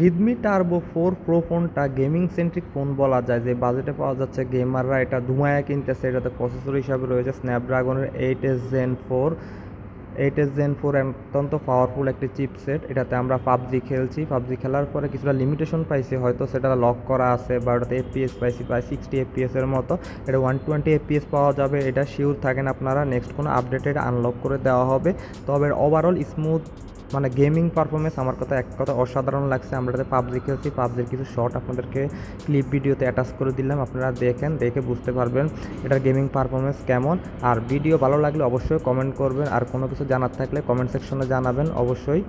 Redmi turbo 4 pro ফোনটা gaming centric phone বলা যায়, যে বাজেটে পাওয়া যাচ্ছে। গেমাররা এটা ধুমায়া কিনতেছে। এটাতে প্রসেসর হিসাবে রয়েছে স্ন্যাপড্রাগনের 8s Gen 4 অত্যন্ত পাওয়ারফুল একটি চিপসেট। এটাতে আমরা পাবজি খেলছি। পাবজি খেলার পরে কিছুটা লিমিটেশন পাইছি, হয়তো সেটা লক করা আছে, বা ওটাতে এফপিএস পাইছি প্রায় 60 FPS এর মতো। এটা 120 FPS পাওয়া যাবে, এটা শিওর থাকেন আপনারা। নেক্সট কোনো আপডেটেড আনলক করে দেওয়া হবে। তবে ওভারঅল স্মুথ, মানে গেমিং পারফরমেন্স আমার কথা এক কথা অসাধারণ লাগছে। আমরা এটাতে পাবজি খেলছি, পাবজির কিছু শট আপনাদেরকে ক্লিপ ভিডিওতে অ্যাটাচ করে দিলাম, আপনারা দেখেন, দেখে বুঝতে পারবেন এটার গেমিং পারফরমেন্স কেমন। আর ভিডিও ভালো লাগলে অবশ্যই কমেন্ট করবেন, আর কোনো কিছু জানার থাকলে কমেন্ট সেকশনে জানাবেন অবশ্যই।